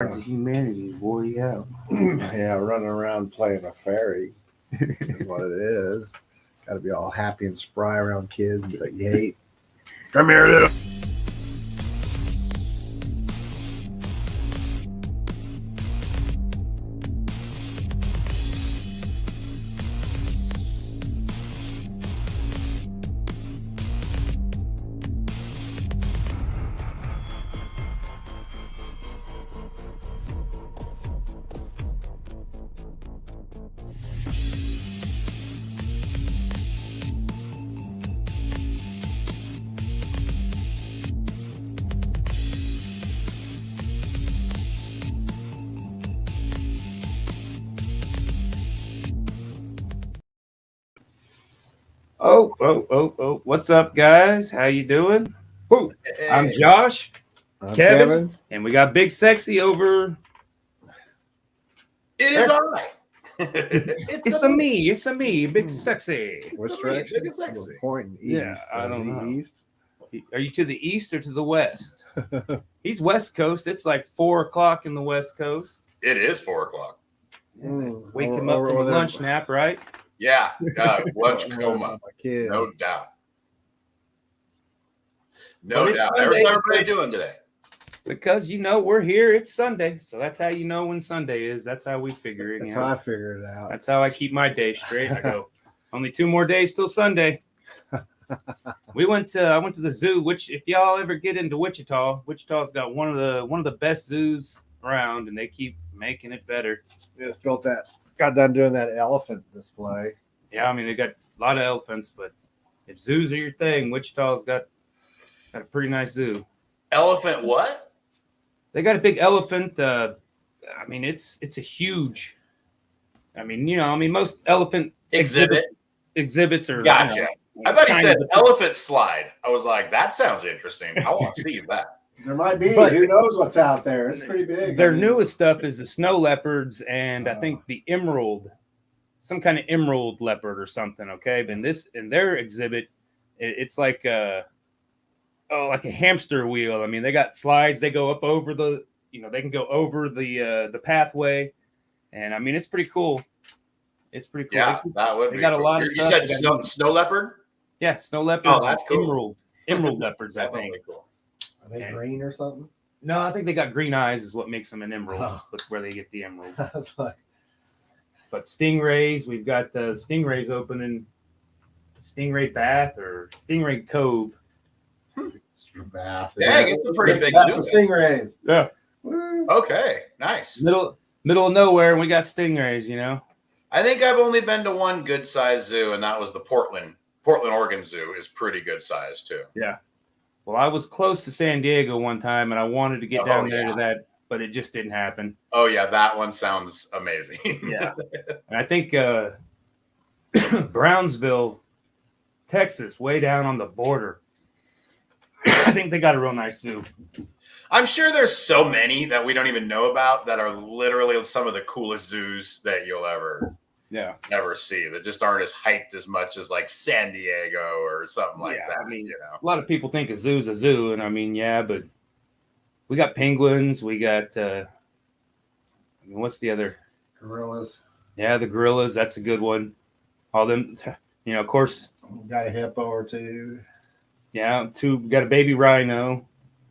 of humanity, boy. Yeah. Yeah, running around playing a fairy is what it is. Got to be all happy and spry around kids that you hate. Come here, little. Oh. What's up, guys? How you doing? Woo. I'm Hey. Josh, I'm Kevin, and we got Big Sexy over. It is all right. It's a me, Big Sexy. Which It's direction? it's sexy. We're pointing east. Yeah, I So don't is he know. East. Are you to the east or to the west? He's West Coast. It's like 4:00 in the West Coast. It is 4:00. Wake him up from a lunch nap, right? Yeah, lunch coma, My kid. no doubt. No But it's doubt. Sunday How's everybody doing today? Because we're here. It's Sunday, so that's how you know when Sunday is. That's how we figure it. That's how I figured it out. That's how I keep my day straight. I go, only 2 more days till Sunday. I went to the zoo. Which, if y'all ever get into Wichita's got one of the best zoos around, and they keep making it better. Just got done doing that elephant display. Yeah, I mean they got a lot of elephants, but if zoos are your thing, Wichita's got a pretty nice zoo. Elephant what? They got a big elephant. I mean, it's a huge. I mean, most elephant exhibits are. Gotcha. I thought he said elephant slide. I was like, that sounds interesting. I want to see that. There might be. But- Who knows what's out there? It's pretty big. Their newest stuff is the snow leopards, and I think the emerald, some kind of emerald leopard or something. Okay, but in their exhibit, it's like like a hamster wheel. I mean, they got slides. They go up over they can go over the pathway, and I mean, it's pretty cool. It's pretty cool. Yeah, that would They be got cool. a lot of You stuff. said snow leopard? Yeah, snow leopards. Oh, that's cool. Emerald leopards, I That would think. be cool. Are they green or something? No, I think they got green eyes is what makes them an emerald. Oh. That's where they get the emerald. I was like, But stingrays, we've got the stingrays opening Stingray Bath or Stingray Cove. bath. Dang, it's a pretty big Bath zoo. of stingrays. Yeah. Woo. Okay, nice. Middle of nowhere, and we got stingrays, I think I've only been to one good size zoo, and that was the Portland, Oregon Zoo is pretty good size too. Yeah. Well, I was close to San Diego one time, and I wanted to get down there to that, but it just didn't happen. Oh yeah, that one sounds amazing. Yeah. And I think Brownsville, Texas, way down on the border. I think they got a real nice zoo. I'm sure there's so many that we don't even know about that are literally some of the coolest zoos that you'll ever see that just aren't as hyped as much as like San Diego or something like that. I mean, a lot of people think a zoo's a zoo, and I mean, yeah, but we got penguins. We got what's the other? Gorillas. Yeah, the gorillas. That's a good one. All them, of course. Got a hippo or two. Yeah, we got a baby rhino.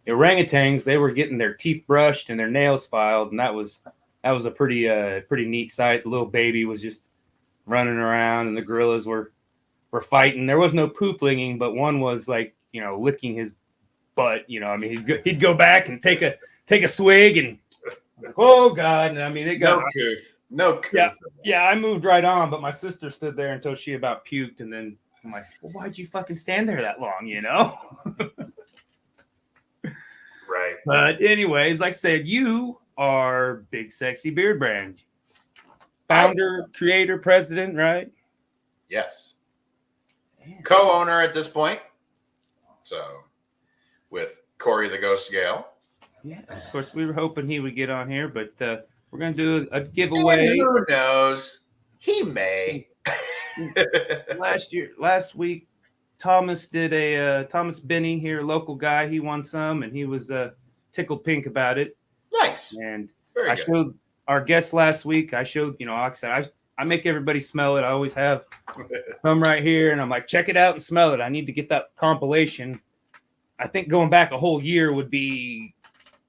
Orangutans, they were getting their teeth brushed and their nails filed, and that was a pretty neat sight. The little baby was just running around, and the gorillas were fighting. There was no poo flinging, but one was like licking his butt. I mean, he'd go back and take a swig, and oh god, and I mean it got no couth. Yeah, I moved right on, but my sister stood there until she about puked, and then I'm like, well, why'd you fucking stand there that long, Right. But anyways, like I said, you are Big Sexy Beard Brand. Founder, creator, president, right? Yes. Co-owner at this point. So with Corey the Ghost Gale. Yeah. Of course, we were hoping he would get on here, but we're going to do a giveaway. And who knows? He may. Last week, Thomas did Thomas Benny here, local guy. He won some, and he was tickled pink about it. Nice. And Very I good. showed our guest last week. I showed, like I said, I make everybody smell it. I always have some right here, and I'm like, check it out and smell it. I need to get that compilation. I think going back a whole year would be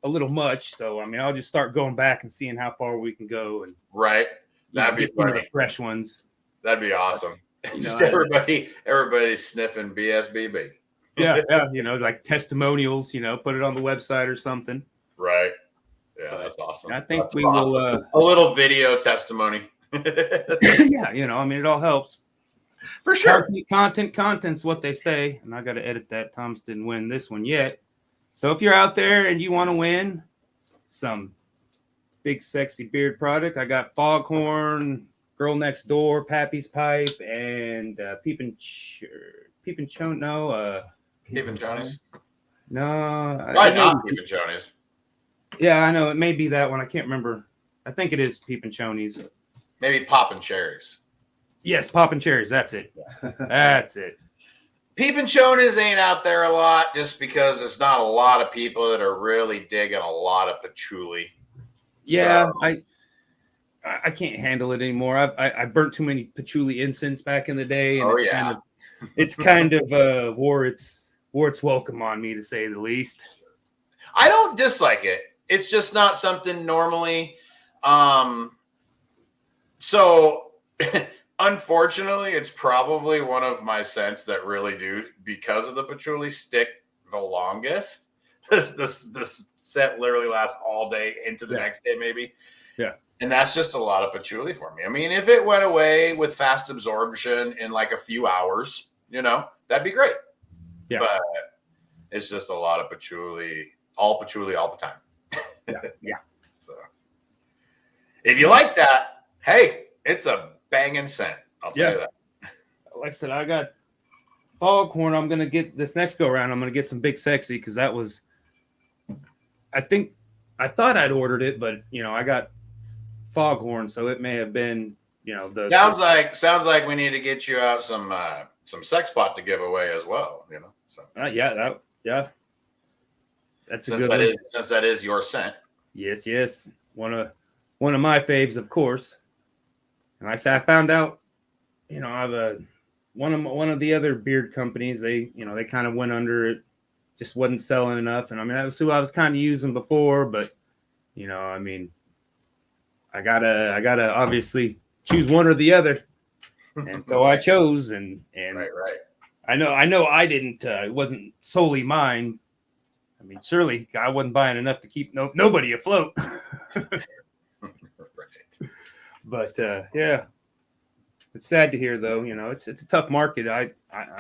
a little much. So, I mean, I'll just start going back and seeing how far we can go. And right. That'd be some of the funny. fresh ones. That'd be awesome. Just everybody's sniffing BSBB. Yeah. Like testimonials, put it on the website or something. Right. Yeah, that's awesome. I think that's we awesome. will. A little video testimony. Yeah, I mean, it all helps. For sure. Content's what they say. And I got to edit that. Tom's didn't win this one yet. So if you're out there and you want to win some big, sexy beard product, I got Foghorn, Girl Next Door, Pappy's Pipe, and Peepin' Chonies. No. Probably not Peepin' Chonies. Yeah, I know. It may be that one. I can't remember. I think it is Peepin' Chonies. Maybe Poppin' Cherries. Yes, Poppin' Cherries. That's it. That's it. Peepin' Chonies ain't out there a lot just because there's not a lot of people that are really digging a lot of patchouli. Yeah, so. I can't handle it anymore. I burnt too many patchouli incense back in the day, and it's kind of wore its welcome on me, to say the least. I don't dislike it. It's just not something normally. So unfortunately, it's probably one of my scents that really do, because of the patchouli, stick the longest. This scent literally lasts all day into the next day, maybe. Yeah. And that's just a lot of patchouli for me. I mean, if it went away with fast absorption in like a few hours, that'd be great. Yeah. But it's just a lot of patchouli all the time. Yeah. So if you like that, hey, it's a banging scent. I'll tell you that. Like I said, I got Foghorn. I'm going to get this next go around. I'm going to get some Big Sexy, because that was, I thought I'd ordered it, but I got Foghorn, so it may have been, sounds like we need to get you out some sex pot to give away as well, So that's a good one. Since that is your scent. Yes. One of my faves, of course. And like I said, I found out, I've one of the other beard companies, they kind of went under. It just wasn't selling enough, and I mean, that was who I was kind of using before, but I mean, I gotta obviously choose one or the other, and so I chose, and right. I know I didn't. It wasn't solely mine. I mean, surely I wasn't buying enough to keep nobody afloat. Right. But yeah, it's sad to hear, though. It's a tough market. I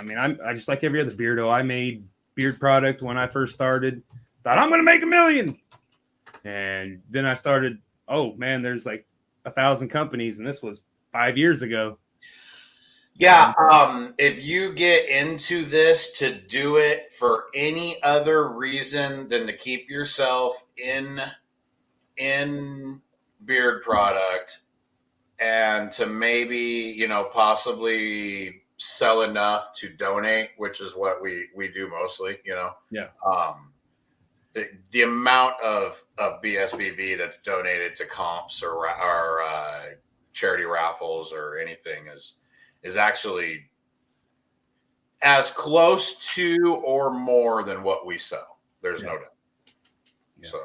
mean, I just like every other beardo. I made beard product when I first started. Thought I'm gonna make $1 million, and then I started. Oh man, there's like 1,000 companies, and this was 5 years ago. Yeah, if you get into this to do it for any other reason than to keep yourself in beard product and to maybe, possibly sell enough to donate, which is what we do mostly, Yeah. The amount of BSBB that's donated to comps or charity raffles or anything is actually as close to or more than what we sell. There's no doubt. Yeah. So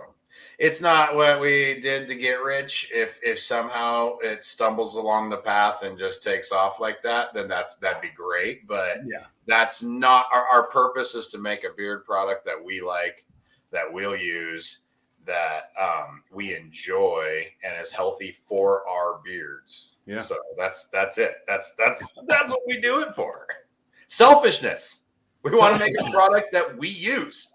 it's not what we did to get rich. If somehow it stumbles along the path and just takes off like that, then that'd be great. But that's not our purpose. Is to make a beard product that we like, that we'll use, that we enjoy, and is healthy for our beards. Yeah. So that's it. That's what we do it for. Selfishness. We want to make a product that we use.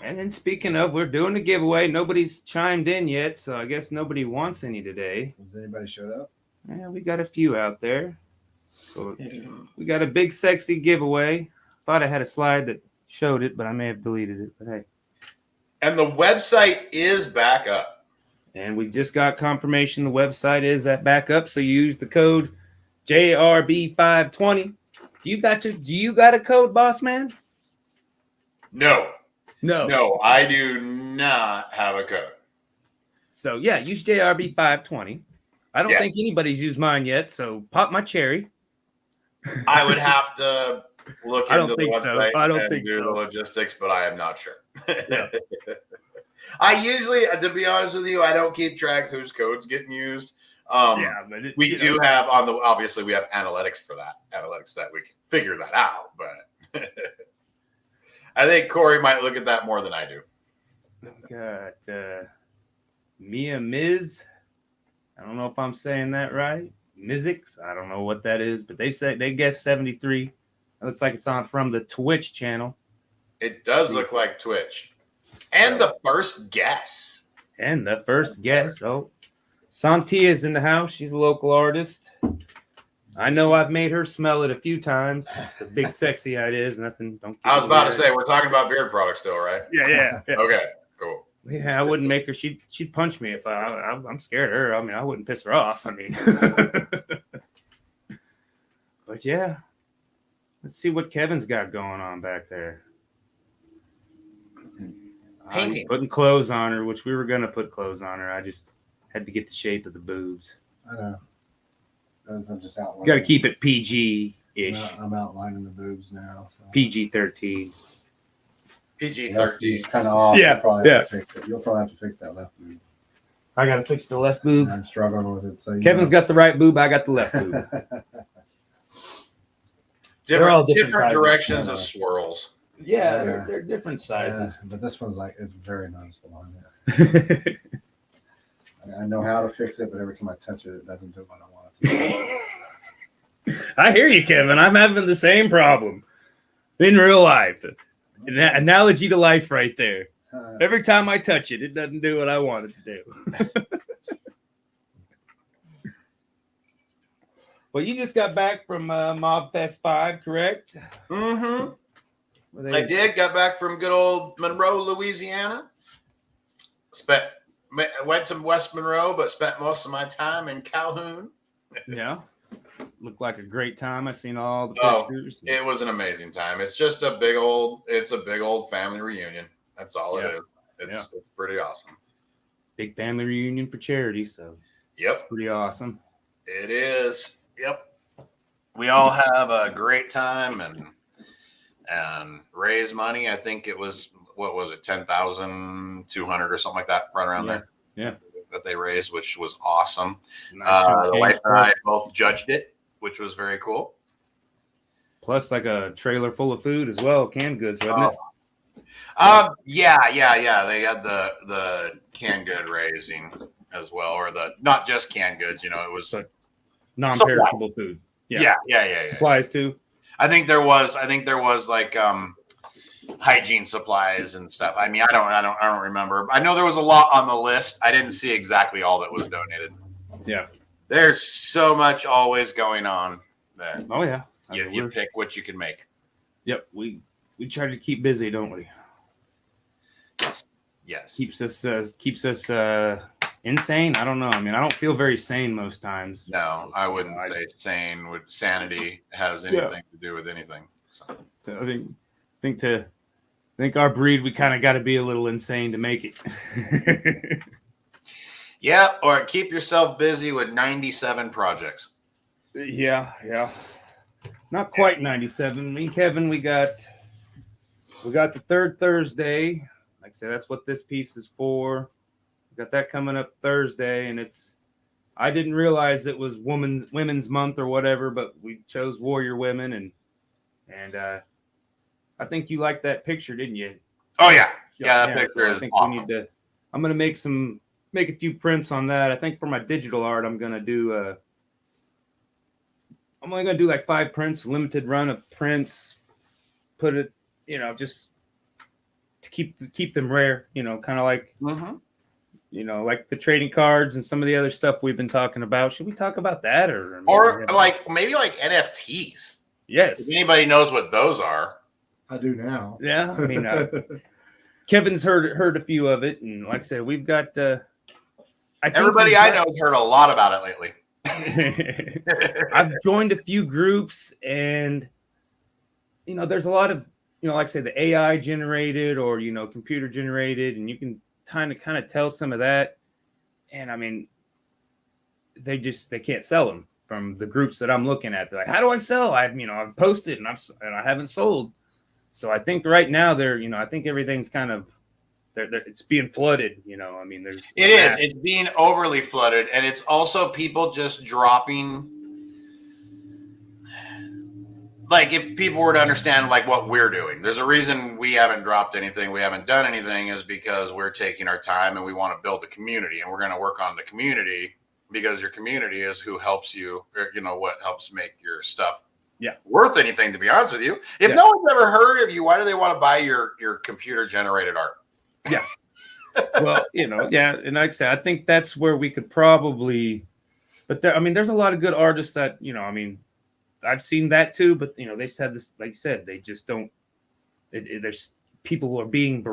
And then speaking of, we're doing a giveaway. Nobody's chimed in yet, so I guess nobody wants any today. Has anybody showed up? Yeah, we got a few out there. So we got a Big Sexy giveaway. Thought I had a slide that showed it, but I may have deleted it. But hey. And the website is back up. And we just got confirmation the website is back up. So you use the code JRB520. Do you got a code, boss man? No, I do not have a code. So yeah, use JRB 520. I don't think anybody's used mine yet, so pop my cherry. I would have to look into the website and do the logistics, but I am not sure. Yeah. I usually, to be honest with you, I don't keep track whose code's getting used. But we do have obviously we have analytics for that, that we can figure that out. But I think Corey might look at that more than I do. Got Mia Miz. I don't know if I'm saying that right. Mizix. I don't know what that is, but they guessed 73. It looks like it's on from the Twitch channel. It does look like Twitch. And the first guess. Oh, Santi is in the house. She's a local artist. I know I've made her smell it a few times. The big sexy it is. Nothing. Don't. I was about to say we're talking about beard products still, right? Yeah. Okay, cool. Yeah, I wouldn't make her. She'd punch me if I'm scared of her. I mean, I wouldn't piss her off. I mean, but yeah, let's see what Kevin's got going on back there. Painting, putting clothes on her, which we were gonna put clothes on her. I just had to get the shape of the boobs. I know. I'm just outlining. Got to keep it PG-ish. I'm outlining the boobs now. So. PG-13. PG-13. It's kind of off. Yeah. You'll probably have to fix it. You'll probably have to fix that left boob. I got to fix the left boob. I'm struggling with it. So Kevin's got the right boob. I got the left boob. different directions of swirls. Yeah, they're different sizes. But this one's it's very noticeable on there. I know how to fix it, but every time I touch it, it doesn't do what I want it to. I hear you, Kevin. I'm having the same problem in real life. An analogy to life right there. Every time I touch it, it doesn't do what I want it to do. Well, you just got back from Mob Fest 5, correct? Mm-hmm. I did. Got back from good old Monroe, Louisiana. Went to West Monroe, but spent most of my time in Calhoun. Yeah. Looked like a great time. I seen all the pictures. It was an amazing time. It's just a big old family reunion. That's all it is. It's pretty awesome. Big family reunion for charity, so it's pretty awesome. It is. Yep. We all have a great time and raise money. I think it was, what was it, 10,200 or something like that, right around there. Yeah. That they raised, which was awesome. Nice the wife and I both judged it, which was very cool. Plus, like a trailer full of food as well, canned goods, wasn't it? Yeah. They had the canned good raising as well, or the not just canned goods. It was non-perishable food. Yeah. Supplies too. I think there was like hygiene supplies and stuff. I mean, I don't remember. I know there was a lot on the list. I didn't see exactly all that was donated. Yeah. There's so much always going on that. Oh yeah. You pick what you can make. Yep. We try to keep busy, don't we? Yes. Keeps us insane. I don't know. I mean, I don't feel very sane most times. No, I wouldn't say sane. Sanity has anything to do with anything. So I think our breed, we kind of got to be a little insane to make it. Yeah, or keep yourself busy with 97 projects. Yeah. Not quite 97. Me and Kevin, we got the third Thursday. Like I said, that's what this piece is for. We got that coming up Thursday, and I didn't realize it was Women's Month or whatever, but we chose Warrior Women, and I think you liked that picture, didn't you? Oh yeah, that picture is awesome. We need to. I'm gonna make a few prints on that. I think for my digital art, I'm gonna do I'm only gonna do like 5 prints, limited run of prints. Put it, just to keep them rare. Kind of like. Like the trading cards and some of the other stuff we've been talking about. Should we talk about that or maybe like NFTs? Yes. If anybody knows what those are. I do now. Yeah. I mean, Kevin's heard a few of it. And like I said, we've got, everybody I know has heard a lot about it lately. I've joined a few groups and, there's a lot of, like I say, the AI generated or, computer generated, and you can kind of tell some of that. And I mean, they can't sell them from the groups that I'm looking at. They're like, how do I sell? I've posted and I haven't sold. So I think right now I think everything's kind of it's being flooded. I mean, it's being overly flooded, and it's also people just dropping. Like, if people were to understand like what we're doing, there's a reason we haven't dropped anything, we haven't done anything, is because we're taking our time and we want to build a community, and we're going to work on the community, because your community is who helps you, or what helps make your stuff worth anything, to be honest with you. If no one's ever heard of you, why do they want to buy your computer generated art? Yeah. Well, and like I said, I think that's where we could probably, but there's a lot of good artists that, I've seen that too, but they just have this, like you said, they just don't. There's people who are being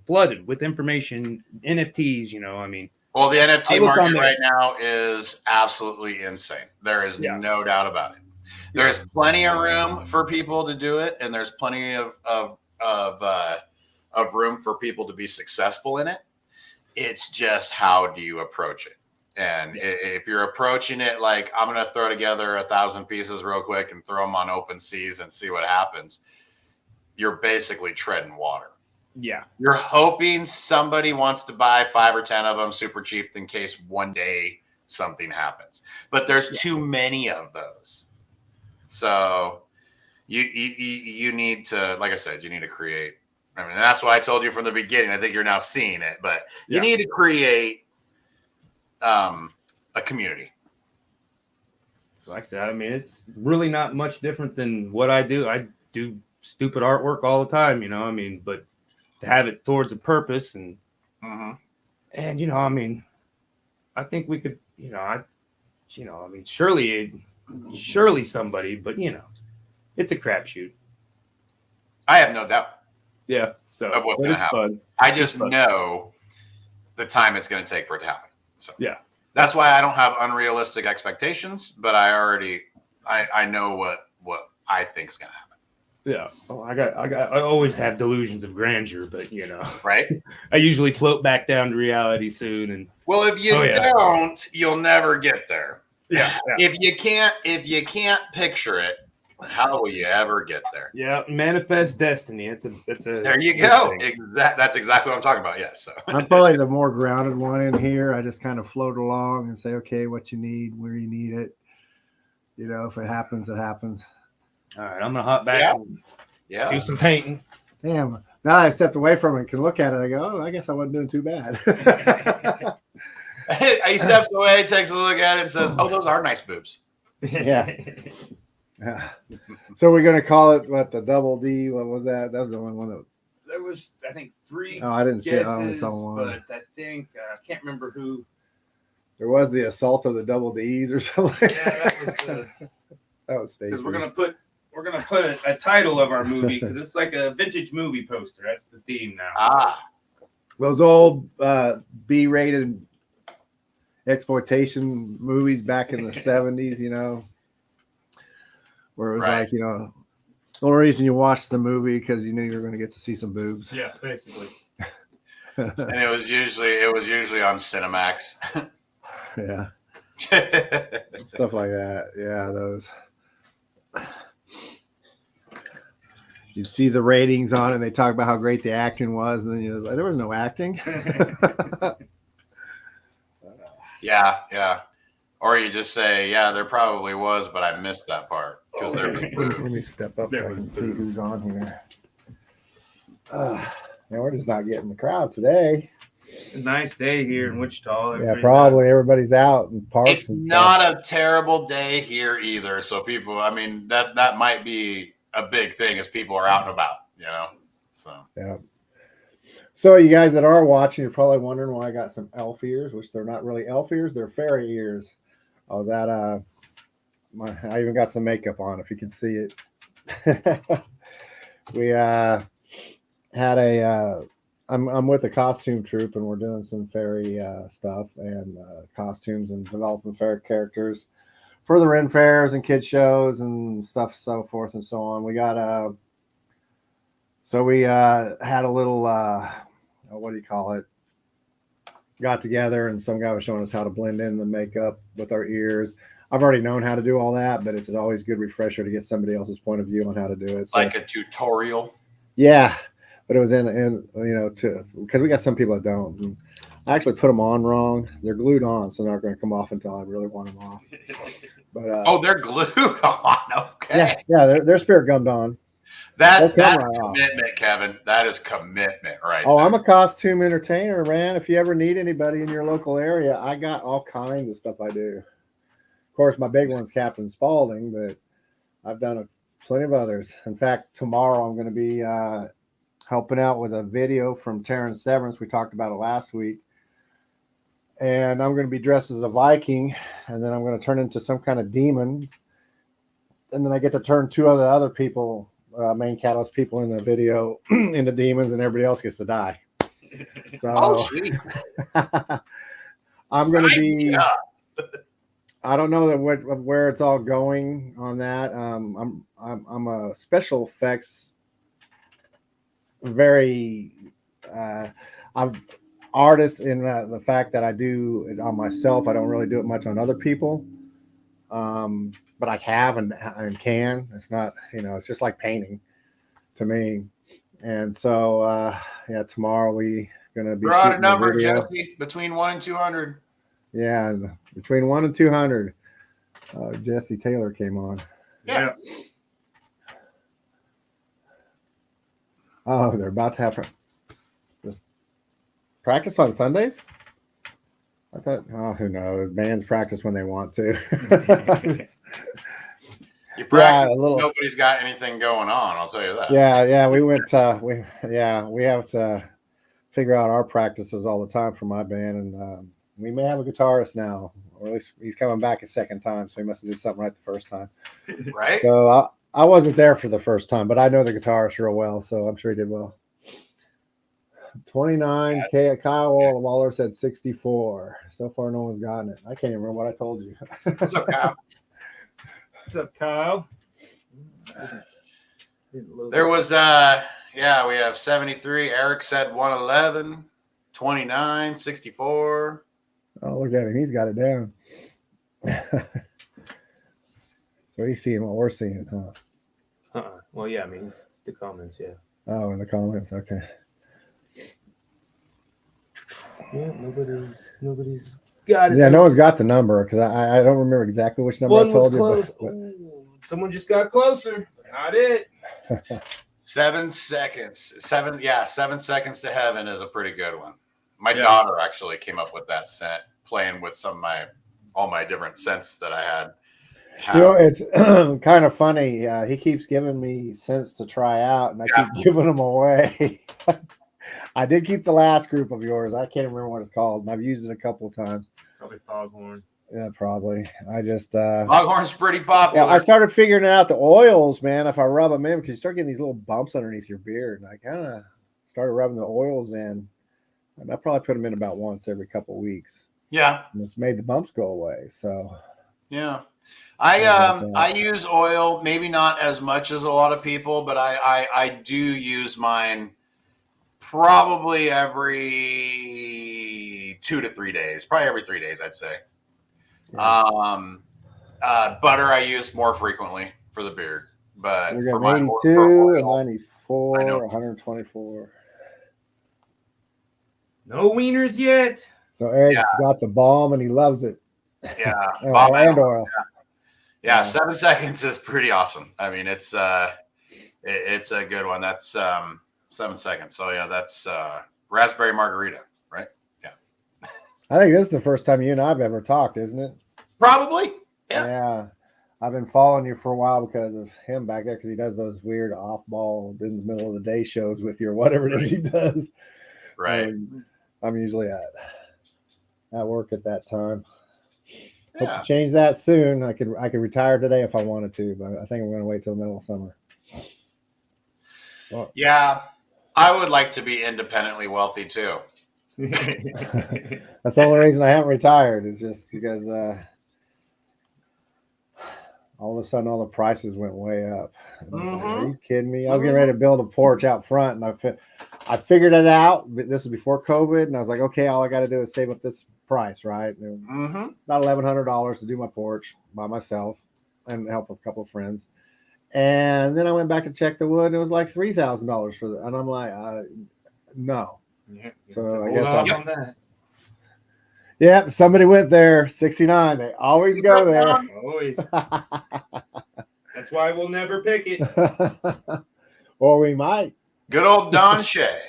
flooded with information, NFTs. Well, the NFT market right now is absolutely insane. There is no doubt about it. There's plenty of room for people to do it, and there's plenty of room for people to be successful in it. It's just, how do you approach it? And if you're approaching it like, I'm going to throw together 1,000 pieces real quick and throw them on open seas and see what happens, you're basically treading water. Yeah. You're hoping somebody wants to buy 5 or 10 of them super cheap in case one day something happens. But there's too many of those. So you need to, like I said, you need to create. I mean, that's why I told you from the beginning. I think you're now seeing it, but you need to create a community. So like I said, it's really not much different than what I do. I do stupid artwork all the time, but to have it towards a purpose and and I think we could, surely somebody, but it's a crapshoot. I have no doubt. Yeah. So of what's going to happen. Fun. I just know the time it's going to take for it to happen. So that's why I don't have unrealistic expectations, but I know what I think is going to happen. Yeah. Oh, I always have delusions of grandeur, but right. I usually float back down to reality soon. And if you don't, you'll never get there. Yeah. If you can't picture it, how will you ever get there? Yeah, manifest destiny. It's a. There you go. That's exactly what I'm talking about. Yes. So. I'm probably the more grounded one in here. I just kind of float along and say, okay, what you need, where you need it. If it happens, it happens. All right, I'm gonna hop back and do some painting. Damn. Now that I stepped away from it and can look at it, I go, oh, I guess I wasn't doing too bad. He steps away, takes a look at it, and says, "Oh, those are nice boobs." Yeah. So we're gonna call it what, the double D? What was that? That was the one that. There was, I think, 3. Oh, I didn't see it. I only saw one. But I think I can't remember who. There was the assault of the double D's or something. Yeah, that was. That was Stacy. Because we're gonna put a title of our movie, because it's like a vintage movie poster. That's the theme now. Those old B-rated exploitation movies back in the 70s, where it was like, the only reason you watched the movie because you knew you were going to get to see some boobs. Yeah, basically. And it was usually on Cinemax. Yeah. Stuff like that. Yeah, those. You'd see the ratings on it, and they talk about how great the acting was, and then you're like, there was no acting. Yeah. Or you just say, yeah, there probably was, but I missed that part because there was boobs. Let me step up so I can see who's on here. We're just not getting the crowd today. A nice day here in Wichita. Yeah, probably everybody's out in parks. It's not a terrible day here either. So people, that might be a big thing, as people are out and about, So yeah. So you guys that are watching, you're probably wondering why I got some elf ears, which they're not really elf ears, they're fairy ears. I was at I even got some makeup on, if you can see it. We had I'm with the costume troupe, and we're doing some fairy stuff and costumes and developing fairy characters for the Ren fairs and kid shows and stuff, so forth and so on. We got had a little what do you call it? got together, and some guy was showing us how to blend in the makeup with our ears. I've already known how to do all that, but it's always a good refresher to get somebody else's point of view on how to do it. So, like a tutorial. Yeah, but it was in because we got some people that don't. And I actually put them on wrong. They're glued on, so they're not going to come off until I really want them off. But they're glued on. Okay. Yeah, they're spirit gummed on. That's commitment, Kevin. That is commitment, right? Oh, I'm a costume entertainer, man. If you ever need anybody in your local area, I got all kinds of stuff I do. Of course, my big one's Captain Spaulding, but I've done plenty of others. In fact, tomorrow I'm going to be helping out with a video from Terrence Severance. We talked about it last week. And I'm going to be dressed as a Viking, and then I'm going to turn into some kind of demon. And then I get to turn two other people, main catalyst people in the video, into demons, and everybody else gets to die. So sweet. I'm going to be. I don't know where it's all going on that. I'm a special effects. I'm artist in the fact that I do it on myself. I don't really do it much on other people. But I have and can. It's not, it's just like painting to me. And so, tomorrow we gonna be throw out a number, Jesse, between 1 and 200. Yeah, between 1 and 200. Jesse Taylor came on. Yeah. Oh, they're about to have just practice on Sundays. I thought, who knows? Bands practice when they want to. You practice. Nobody's got anything going on. I'll tell you that. Yeah. We went. We have to figure out our practices all the time for my band, and we may have a guitarist now, or at least he's coming back a second time, so he must have did something right the first time. Right. So I wasn't there for the first time, but I know the guitarist real well, so I'm sure he did well. 29. Kyle Waller said 64. So far, no one's gotten it. I can't even remember what I told you. What's up, Kyle? What's up, Kyle? There was, we have 73. Eric said 111, 29, 64. Oh, look at him. He's got it down. So he's seeing what we're seeing, huh? Well, yeah, I mean, it's the comments, yeah. Oh, in the comments, okay. Yeah, nobody's got it. Yeah, no one's got the number because I don't remember exactly which number I told you. But someone just got closer. Not it. 7 seconds. 7 seconds to heaven is a pretty good one. My daughter actually came up with that scent, playing with all my different scents that I had. It's kind of funny. He keeps giving me scents to try out, and I keep giving them away. I did keep the last group of yours. I can't remember what it's called, and I've used it a couple of times. Probably foghorn. Yeah, probably. I just foghorn's pretty popular. Yeah, I started figuring out the oils, man. If I rub them in, because you start getting these little bumps underneath your beard, and I kind of started rubbing the oils in. And I probably put them in about once every couple of weeks. Yeah, and it's made the bumps go away. So yeah, I use oil, maybe not as much as a lot of people, but I do use mine. Probably every 2 to 3 days. Probably every 3 days, I'd say. Yeah. Butter I use more frequently for the beard, but for my 82, 94, 124. No wieners yet. So Eric's got the balm and he loves it. Yeah, balm and oil. Yeah, 7 seconds is pretty awesome. I mean, it's a good one. That's 7 seconds. So yeah, that's raspberry margarita, right? Yeah. I think this is the first time you and I've ever talked, isn't it? Probably. Yeah. Yeah. I've been following you for a while because of him back there, because he does those weird off-ball in the middle of the day shows with you or whatever it is he does. Right. I'm usually at work at that time. Hope to change that soon. I could retire today if I wanted to, but I think I'm going to wait till the middle of summer. Well, yeah. I would like to be independently wealthy too. That's the only reason I haven't retired, is just because all of a sudden all the prices went way up. Like, are you kidding me? I was getting ready to build a porch out front, and I figured it out. This is before COVID, and I was like, okay, all I got to do is save up this price, right? Mm-hmm. About $1,100 to do my porch by myself and help a couple of friends. And then I went back to check the wood, and it was like $3,000 for that. And I'm like, no. Yeah. So I Hold guess off on that. Yep, somebody went there. 69. They always go there. Always. That's why we'll never pick it. Or we might. Good old Don Shea.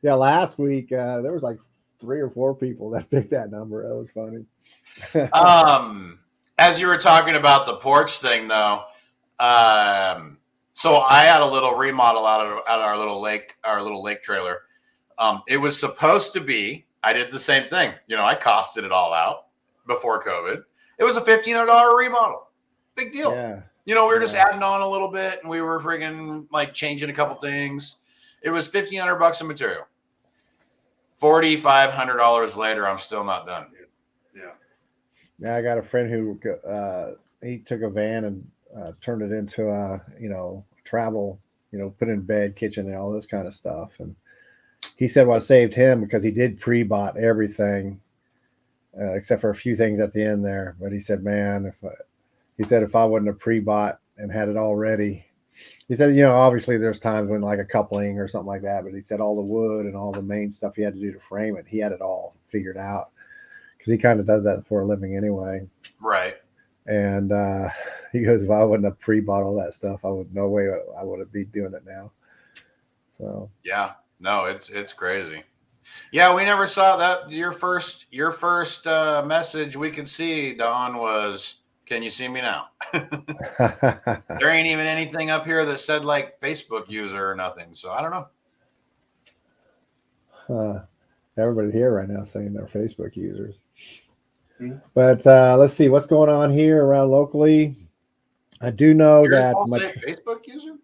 Yeah, last week there was like 3 or 4 people that picked that number. That was funny. As you were talking about the porch thing, though, so I had a little remodel out of our little lake trailer. It was supposed to be. I did the same thing. I costed it all out before COVID. It was a $1,500 remodel. Big deal. Yeah. We were just adding on a little bit, and we were friggin' like changing a couple things. It was $1,500 in material. $4,500 later, I'm still not done. Yeah, I got a friend who he took a van and turned it into a travel, put in bed, kitchen, and all this kind of stuff. And he said what saved him, because he did pre-bought everything except for a few things at the end there. But he said, man, if I wouldn't have pre-bought and had it all ready, he said, obviously there's times when like a coupling or something like that, but he said all the wood and all the main stuff he had to do to frame it, he had it all figured out, because he kind of does that for a living anyway. Right. And he goes, if I wouldn't have pre-bought all that stuff, no way I would have been doing it now. So yeah, no, it's crazy. Yeah, we never saw that. Your first message we could see, Don, was, "Can you see me now?" There ain't even anything up here that said like Facebook user or nothing. So I don't know. Everybody here right now saying they're Facebook users. Mm-hmm. But let's see what's going on here around locally. I do know that Facebook user.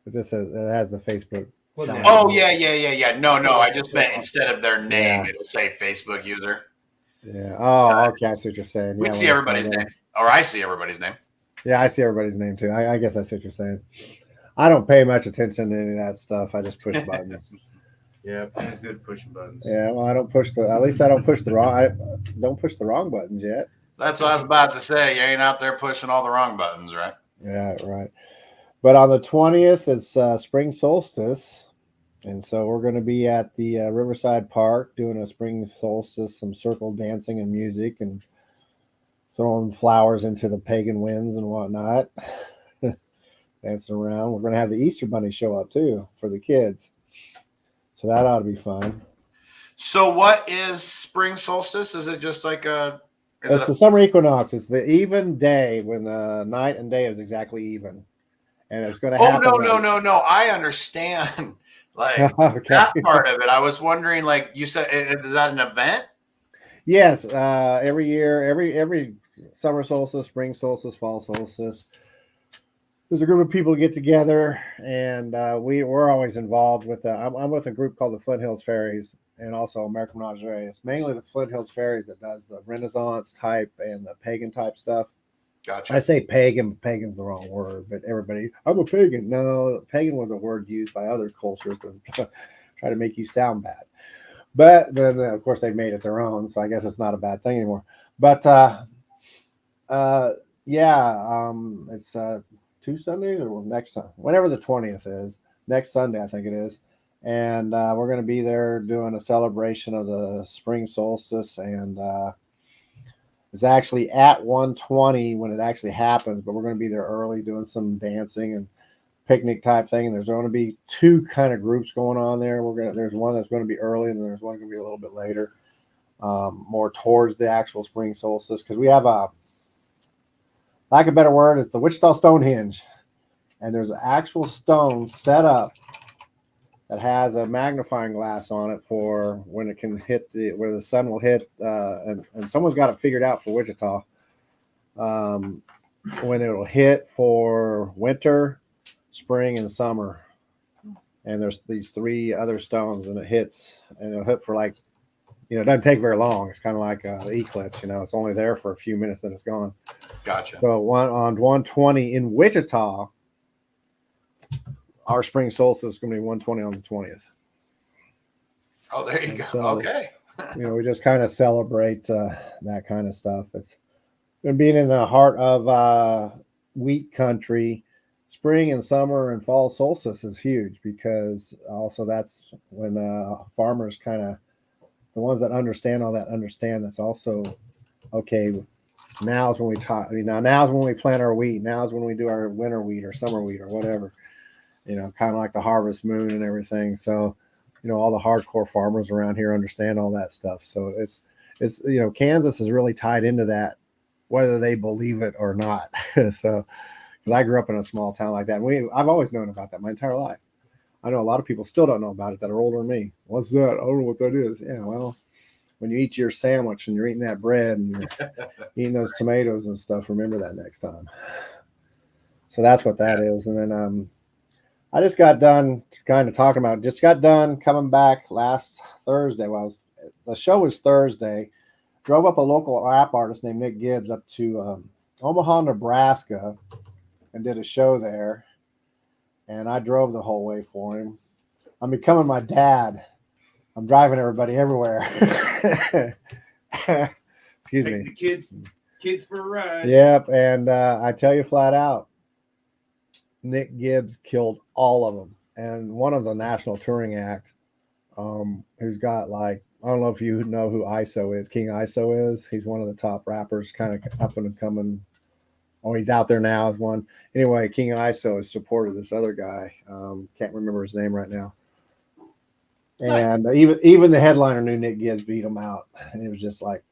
It just says it has the Facebook. Oh yeah. No. I just meant instead of their name, it'll say Facebook user. Yeah. Oh, okay. I see what you're saying. We see everybody's name, or I see everybody's name. Yeah, I see everybody's name too. I guess I see what you're saying. I don't pay much attention to any of that stuff. I just push buttons. Yeah, it's good pushing buttons. Yeah, well, I don't push the wrong buttons yet. That's what I was about to say. You ain't out there pushing all the wrong buttons, right? Yeah, right. But on the 20th is spring solstice, and so we're going to be at the Riverside Park doing a spring solstice, some circle dancing and music, and throwing flowers into the pagan winds and whatnot, dancing around. We're going to have the Easter Bunny show up too for the kids. So that ought to be fun. So what is spring solstice? Is it just like it's the summer equinox. It's the even day when the night and day is exactly even. And it's going to happen. No. I understand. Like that part of it. I was wondering, like you said, is that an event? Yes. Every year, every summer solstice, spring solstice, fall solstice, there's a group of people get together, and we're always involved with. I'm with a group called the Flint Hills Fairies, and also American Menagerie. It's mainly the Flint Hills Fairies that does the Renaissance type and the pagan type stuff. Gotcha. I say pagan. Pagan's the wrong word, but everybody, I'm a pagan. No, pagan was a word used by other cultures to try to make you sound bad. But then, of course, they made it their own, so I guess it's not a bad thing anymore. But it's 2 Sundays or next Sunday, whenever the 20th is, next Sunday, I think it is. And we're going to be there doing a celebration of the spring solstice. And it's actually at 1:20 when it actually happens, but we're going to be there early doing some dancing and picnic type thing. And there's going to be 2 kind of groups going on there. There's one that's going to be early, and there's one going to be a little bit later, more towards the actual spring solstice, because we have lack of a better word, it's the Wichita Stonehenge. And there's an actual stone set up that has a magnifying glass on it for when it can hit where the sun will hit. And someone's got it figured out for Wichita. When it'll hit for winter, spring, and summer. And there's these 3 other stones, and it hits, and it'll hit for like, it doesn't take very long. It's kind of like an eclipse, it's only there for a few minutes, then it's gone. Gotcha. So on 1:20 in Wichita, our spring solstice is going to be 120 on the 20th. Oh, there you go. So, okay. We just kind of celebrate that kind of stuff. It's and being in the heart of wheat country. Spring and summer and fall solstice is huge because also that's when farmers kind of, the ones that understand all that understand that's also okay. Now's when we talk. Now's when we plant our wheat. Now's when we do our winter wheat or summer wheat or whatever. Kind of like the harvest moon and everything. So, all the hardcore farmers around here understand all that stuff. So it's Kansas is really tied into that, whether they believe it or not. So. Because I grew up in a small town like that. I've always known about that my entire life. I know a lot of people still don't know about it that are older than me. What's that? I don't know what that is. Yeah, well, when you eat your sandwich and you're eating that bread and you're eating those tomatoes and stuff, remember that next time. So that's what that is. And then I just got done kind of talking about, coming back last Thursday. Well, the show was Thursday. Drove up a local rap artist named Nick Gibbs up to Omaha, Nebraska, and did a show there, and I drove the whole way for him. I'm becoming my dad. I'm driving everybody everywhere. Excuse me. The kids for a ride. Yep, and I tell you flat out, Nick Gibbs killed all of them, and one of the national touring act, who's got like, I don't know if you know who ISO is. King ISO is. He's one of the top rappers, kind of up and coming. Oh, he's out there now as one. Anyway, King ISO has supported this other guy. Can't remember his name right now. And even the headliner knew Nick Gibbs beat him out. And it was just like,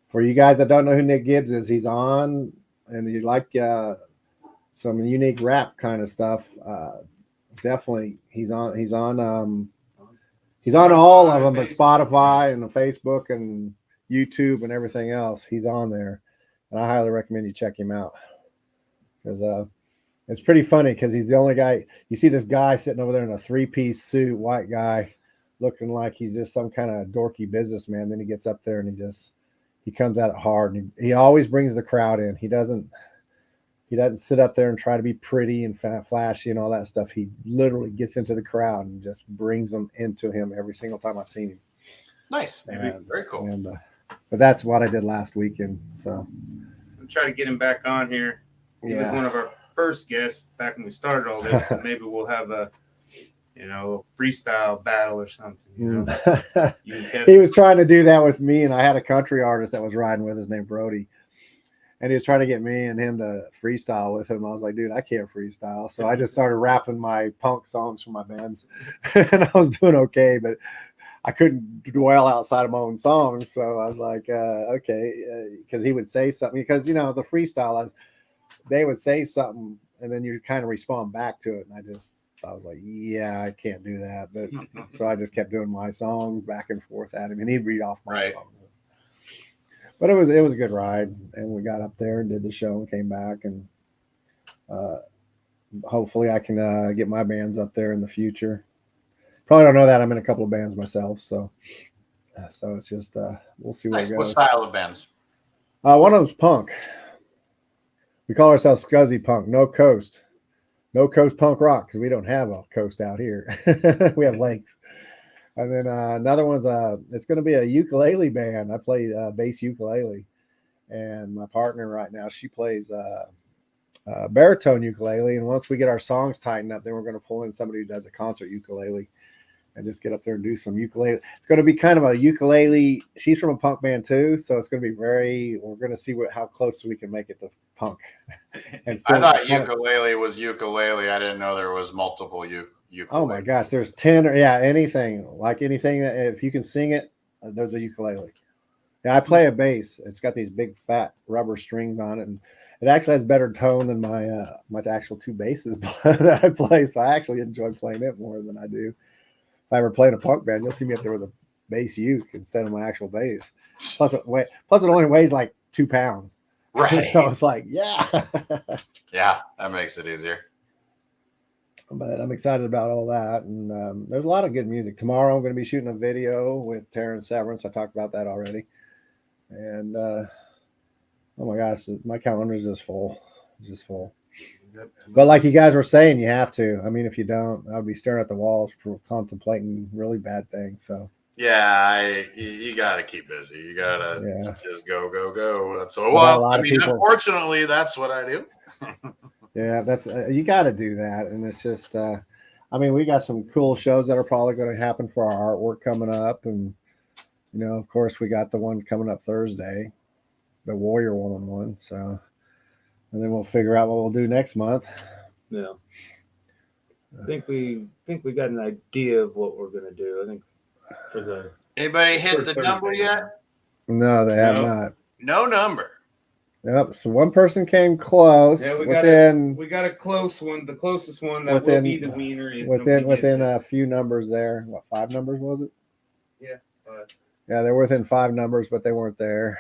for you guys that don't know who Nick Gibbs is, he's on, and you like some unique rap kind of stuff. Definitely, he's on all of them, but Spotify and the Facebook and YouTube and everything else. He's on there. And I highly recommend you check him out because it's pretty funny because he's the only guy. You see this guy sitting over there in a 3-piece suit, white guy, looking like he's just some kind of dorky businessman. Then he gets up there and he comes at it hard. And he always brings the crowd in. He doesn't sit up there and try to be pretty and flashy and all that stuff. He literally gets into the crowd and just brings them into him every single time I've seen him. Nice. Very cool. And, but that's what I did last weekend. So I'm trying to get him back on here. He was one of our first guests back when we started all this. But maybe we'll have a freestyle battle or something. He was trying to do that with me, and I had a country artist that was riding with us named Brody. And he was trying to get me and him to freestyle with him. I was like, dude, I can't freestyle. So I just started rapping my punk songs from my bands. And I was doing okay, but I couldn't dwell outside of my own songs. So I was like, okay, because he would say something. Because, the freestyle, they would say something, and then you kind of respond back to it. And I was like, yeah, I can't do that. But so I just kept doing my song back and forth at him, and he'd read off my song. But it was a good ride, and we got up there and did the show and came back, and hopefully I can get my bands up there in the future. Probably don't know that. I'm in a couple of bands myself, so it's just we'll see where it goes. What style of bands? One of them's punk. We call ourselves Scuzzy Punk. No coast punk rock because we don't have a coast out here. We have lakes. And then another one's it's going to be a ukulele band. I play bass ukulele, and my partner right now, she plays baritone ukulele. And once we get our songs tightened up, then we're going to pull in somebody who does a concert ukulele and just get up there and do some ukulele. It's going to be kind of a ukulele. She's from a punk band too, so it's going to be we're going to see how close we can make it to punk. And I thought ukulele was ukulele. I didn't know there was multiple ukulele. Oh my gosh, there's 10 or anything that if you can sing it, there's a ukulele. Yeah, I play a bass. It's got these big fat rubber strings on it, and it actually has better tone than my actual two basses that I play. So I actually enjoy playing it more than I do. If I ever play in a punk band, you'll see me up there with a bass uke instead of my actual bass. Plus it only weighs like 2 pounds. Right. So it's like, yeah. Yeah, that makes it easier. But I'm excited about all that. And there's a lot of good music. Tomorrow I'm going to be shooting a video with Terrence Severance. I talked about that already. And oh my gosh, my calendar is just full. It's just full. But like you guys were saying, you have to. I mean, if you don't, I would be staring at the walls for contemplating really bad things. So yeah, you got to keep busy. You got to just go. That's so. Well, I mean, unfortunately, that's what I do. Yeah, that's you got to do that, and it's just. I mean, we got some cool shows that are probably going to happen for our artwork coming up, and of course, we got the one coming up Thursday, the Warrior Woman one. So. And then we'll figure out what we'll do next month. Yeah. I think we got an idea of what we're gonna do. I think for the anybody hit the number yet? No, they have not. No number. Yep. So one person came close. Yeah, we got a close one. The closest one that will be the wiener. Within a few numbers there. What, 5 numbers was it? Yeah. 5. Yeah, they're within 5 numbers, but they weren't there.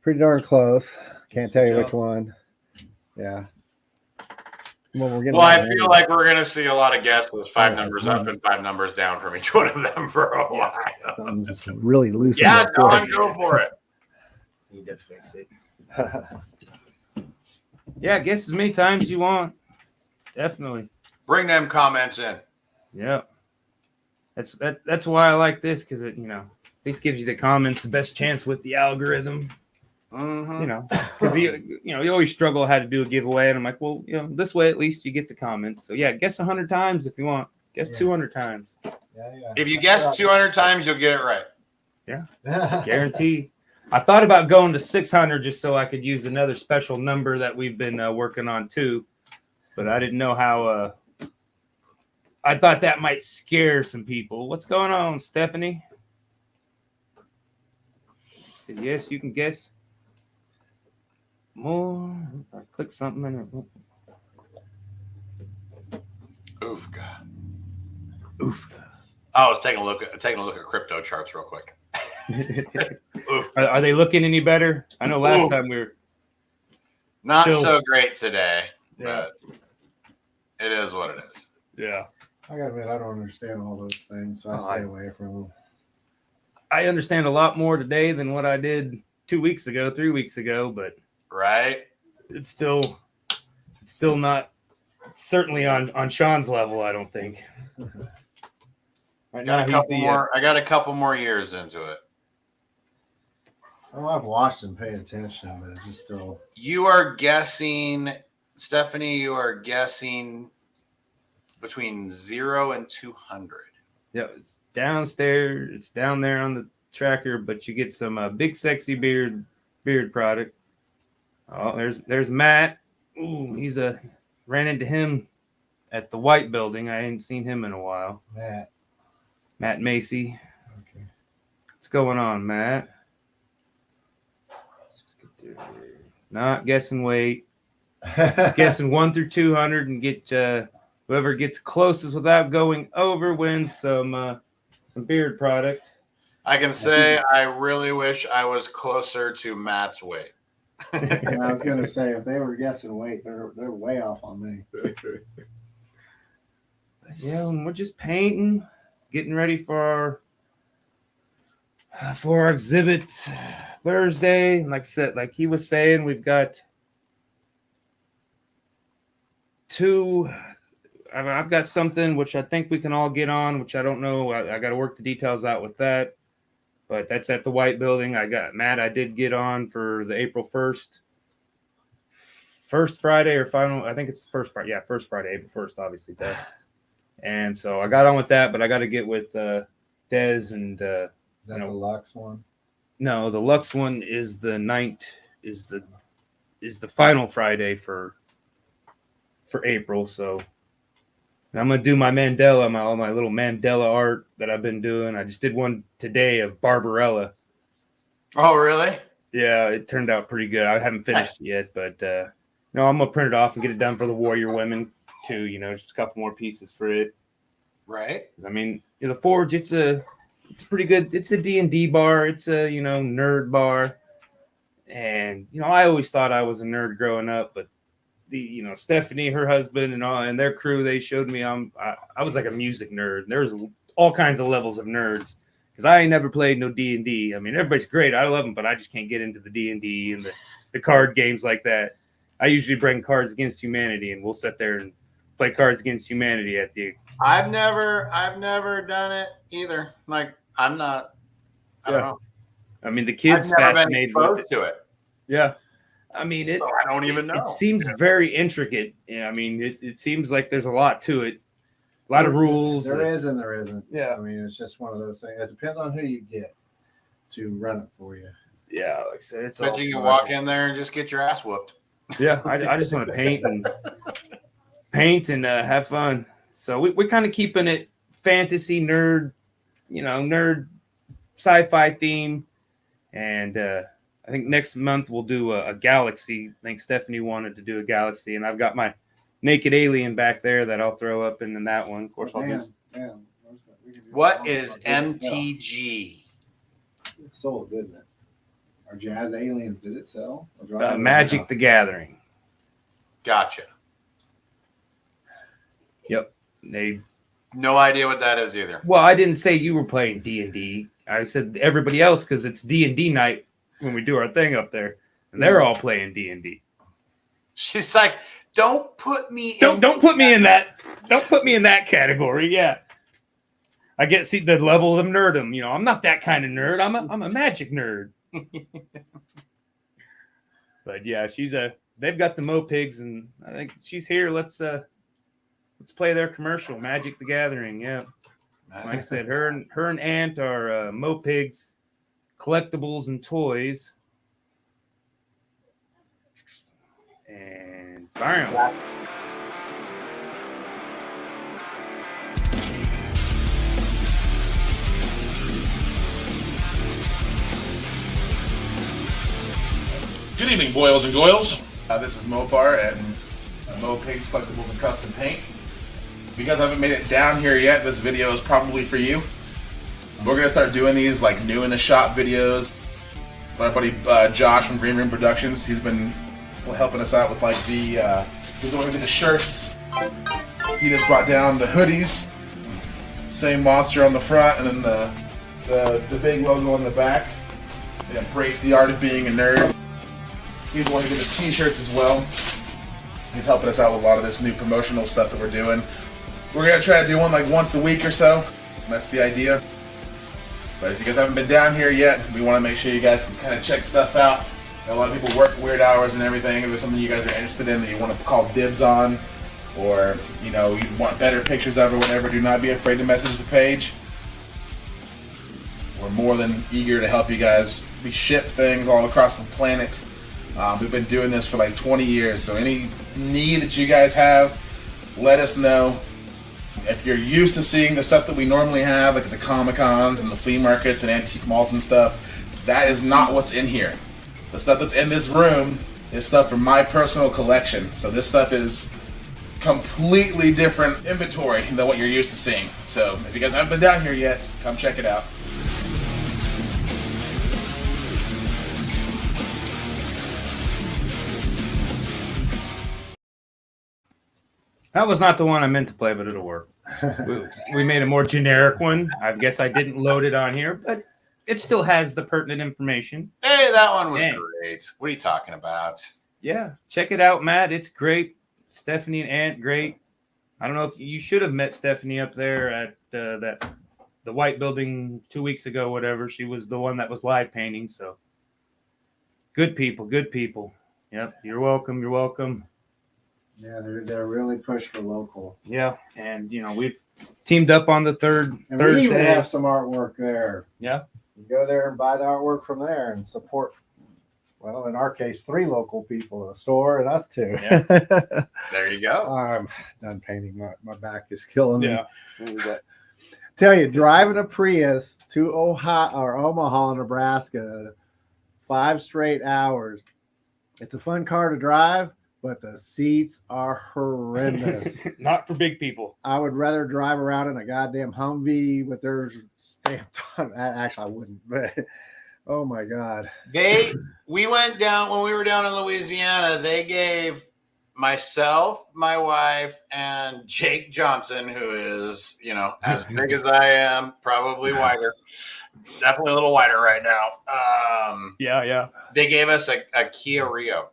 Pretty darn close. Can't tell you which one. Yeah. Well, I feel like we're going to see a lot of guesses, 5 numbers up and 5 numbers down from each one of them for a while. I'm just really loose. Yeah, Don, go for it. You need to fix it. Yeah, guess as many times as you want. Definitely. Bring them comments in. Yeah. That's why I like this, because it, at least gives you the comments the best chance with the algorithm. Mm-hmm. Because you always struggle how to do a giveaway, and I'm like, well, this way at least you get the comments. So yeah, guess 100 times if you want. Guess 200 times. Yeah. If you guess 200 times, you'll get it right. Yeah, guaranteed. I thought about going to 600 just so I could use another special number that we've been working on too, but I didn't know how. I thought that might scare some people. What's going on, Stephanie? Said yes, you can guess more. I click something in it. Oof, God. Oof. I was taking a look at crypto charts real quick. Are they looking any better? I know last time we were not so great today, but it is what it is. Yeah. I gotta admit, I don't understand all those things, so I stay away from them. I understand a lot more today than what I did 2 weeks ago, 3 weeks ago, but it's still not certainly on Shawn's level, I don't think. I got a couple more years into it. Oh, I've watched and paid attention, but it's just still. You are guessing, Stephanie. You are guessing between 0 and 200. Yeah, it's downstairs. It's down there on the tracker, but you get some big sexy beard product. Oh, there's Matt. Ooh, ran into him at the White Building. I ain't seen him in a while. Matt Macy. Okay. What's going on, Matt? Not guessing weight. Guessing 1 through 200 and get whoever gets closest without going over wins some beard product. I can say I really wish I was closer to Matt's weight. Yeah, I was gonna say if they were guessing weight, they're way off on me. Yeah, and we're just painting, getting ready for our exhibit Thursday. And like I said, like he was saying, we've got I've got something which I think we can all get on, which I don't know. I got to work the details out with that. But that's at the White Building. I did get on for the April 1st. First Friday or final. I think it's first Friday. Yeah, first Friday, April 1st, obviously. And so I got on with that, but I got to get with Dez and. Is that the Lux one? No, the Lux one is the 9th. Is the final Friday for April. So I'm gonna do my Mandela, all my little Mandela art that I've been doing. I just did one today of Barbarella. Oh, really? Yeah, it turned out pretty good. I haven't finished it yet, but no, I'm gonna print it off and get it done for the Warrior Women too. Just a couple more pieces for it. Right. I mean, the Forge, it's pretty good. It's a D&D bar. It's a nerd bar, and I always thought I was a nerd growing up, but Stephanie, her husband, and their crew, they showed me I was like a music nerd. There's all kinds of levels of nerds because I ain't never played no D&D. I mean, everybody's great. I love them, but I just can't get into the D&D and the card games like that. I usually bring Cards Against Humanity, and we'll sit there and play Cards Against Humanity at the. I've never done it either. Like I don't know. I mean, the kids I've never been fascinated with exposed to it. Yeah. I mean, So I don't even know. It seems very intricate. Yeah, I mean, it seems like there's a lot to it. A lot of rules. There is and there isn't. Yeah. I mean, it's just one of those things. It depends on who you get to run it for you. Yeah, like I said, it's Bet you can walk in there and just get your ass whooped. Yeah, I just want to paint and have fun. So we're kind of keeping it fantasy nerd, nerd sci-fi theme. And I think next month we'll do a galaxy. I think Stephanie wanted to do a galaxy, and I've got my naked alien back there that I'll throw up in that one. Of course, I'll do. What is MTG? It sold, didn't it? Our Jazz Aliens, did it sell? Magic the Gathering. Gotcha. Yep. No idea what that is either. Well, I didn't say you were playing D&D. I said everybody else because it's D&D night when we do our thing up there, and they're all playing D&D. She's like, don't put me don't put me in that. Don't put me in that category. Yeah. I get see the level of nerdum. I'm not that kind of nerd. I'm a magic nerd. But yeah, they've got the Mo Pigs, and I think she's here. Let's play their commercial, Magic the Gathering. Yeah. Like I said, her and Aunt are Mo Pigs, collectibles and toys. And bam. Good evening, boils and goyles. This is Mopar at Mo Pigs Collectibles and Custom Paint. If you guys haven't made it down here yet, this video is probably for you. We're going to start doing these like new in the shop videos. My buddy Josh from Green Room Productions, he's been helping us out with like he's the one who did the shirts. He just brought down the hoodies. Same monster on the front, and then the big logo on the back. They embrace the art of being a nerd. He's the one who did the t-shirts as well. He's helping us out with a lot of this new promotional stuff that we're doing. We're going to try to do one like once a week or so. That's the idea. But if you guys haven't been down here yet, we want to make sure you guys can kind of check stuff out. A lot of people work weird hours and everything. If there's something you guys are interested in that you want to call dibs on, or you want better pictures of or whatever, do not be afraid to message the page. We're more than eager to help you guys. We ship things all across the planet. We've been doing this for like 20 years, so any need that you guys have, let us know. If you're used to seeing the stuff that we normally have, like the Comic-Cons and the flea markets and antique malls and stuff, that is not what's in here. The stuff that's in this room is stuff from my personal collection. So this stuff is completely different inventory than what you're used to seeing. So if you guys haven't been down here yet, come check it out. That was not the one I meant to play, but it'll work. We made a more generic one. I guess I didn't load it on here, but it still has the pertinent information. Hey, that one was great. What are you talking about? Yeah, check it out, Matt. It's great. Stephanie and Aunt, great. I don't know if you should have met Stephanie up there at the White Building 2 weeks ago, whatever. She was the one that was live painting. So good people, good people. Yep, you're welcome. You're welcome. Yeah, they're really pushed for local. Yeah, and we've teamed up on the third and Thursday. We even have some artwork there. Yeah, you go there and buy the artwork from there and support. Well, in our case, 3 local people, a store and us 2. Yeah. There you go. I'm done painting. My back is killing me. Yeah. Tell you, driving a Prius to Omaha, Nebraska, 5 straight hours. It's a fun car to drive. But the seats are horrendous. Not for big people. I would rather drive around in a goddamn Humvee with theirs stamped on. Actually, I wouldn't. But oh my god. We went down when we were down in Louisiana. They gave myself, my wife, and Jake Johnson, who is as big as I am, probably wider. Definitely a little wider right now. Yeah. They gave us a Kia Rio.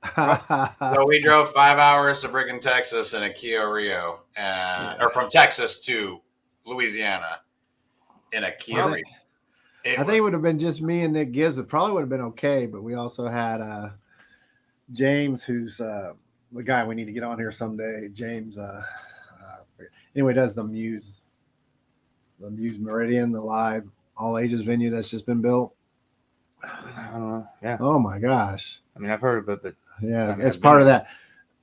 So we drove 5 hours to friggin' Texas in a Kia Rio, or from Texas to Louisiana in a Kia Rio. I think it would have been just me and Nick Gibbs. It probably would have been okay, but we also had James, who's the guy we need to get on here someday. James, anyway, does the Muse Meridian, the live all ages venue that's just been built. I don't know. Yeah. Oh my gosh. I mean, I've heard of it, but yeah, it's part of that.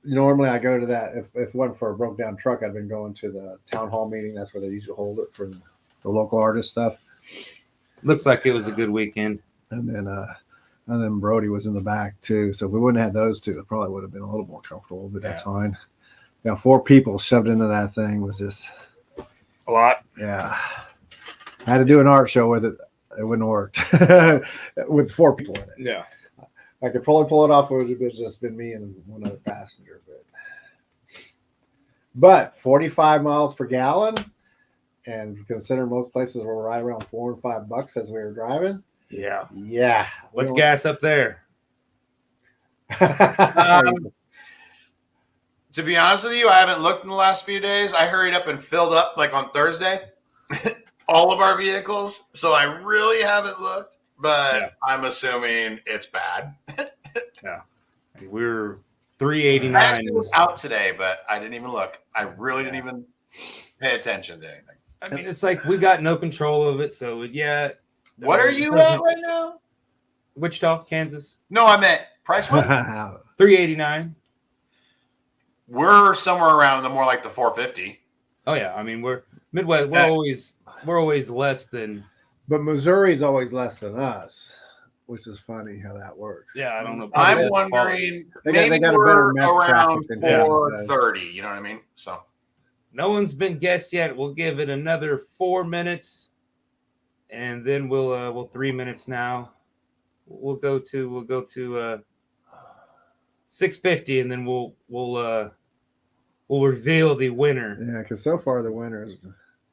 Normally, I go to that. If it wasn't for a broke down truck, I'd been going to the town hall meeting. That's where they usually hold it for the local artist stuff. Looks like it was a good weekend. And then Brody was in the back too. So if we wouldn't have had those two, it probably would have been a little more comfortable, but that's fine. Yeah, 4 people shoved into that thing was just a lot. Yeah. I had to do an art show with it. It wouldn't have worked with 4 people in it. Yeah. I could probably pull it off. It would have just been me and one other passenger. But 45 miles per gallon. And consider most places were right around $4 and $5 as we were driving. Yeah. Yeah. What's gas up there? To be honest with you, I haven't looked in the last few days. I hurried up and filled up like on Thursday, all of our vehicles. So I really haven't looked, but I'm assuming it's bad. Yeah. We're 389. I actually was out today, but I didn't even look. I really didn't even pay attention to anything. I mean, it's like we got no control of it. So, yeah. What are you at right now? Wichita, Kansas. No, I meant price one. 389. We're somewhere around the more like the 450. Oh yeah, I mean we're Midwest. We're always less than. But Missouri's always less than us, which is funny how that works. Yeah, I don't know. I'm wondering maybe got we're a better around than 430. You know what I mean? So no one's been guessed yet. We'll give it another 4 minutes, and then we'll 3 minutes now. We'll go to 650, and then we'll reveal the winner. Yeah, because so far the winner is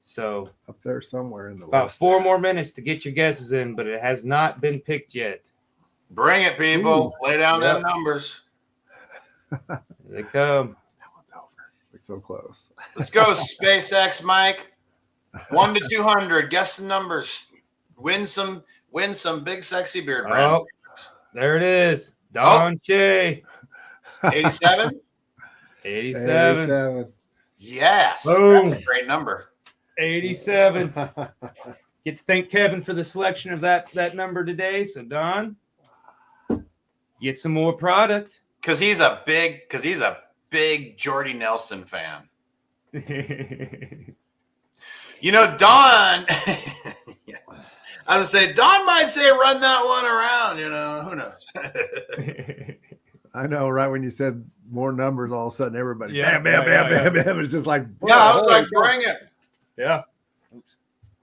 so up there somewhere in the about list. 4 more minutes to get your guesses in, but it has not been picked yet. Bring it, people. Lay down them numbers. Here they come. That one's over. We're so close. Let's go, SpaceX Mike. 1 to 200. Guess the numbers. Win some big sexy beard brand. Oh, there it is. Don Che. 87? 87. Yes. Boom. That's a great number. 87. Get to thank Kevin for the selection of that number today. So Don, get some more product. Because he's a big Jordy Nelson fan. You know, Don. I would say Don might say run that one around. You know, who knows? I know, right? When you said more numbers, all of a sudden everybody bam. It's just like I was like, bring it. Yeah. Oops.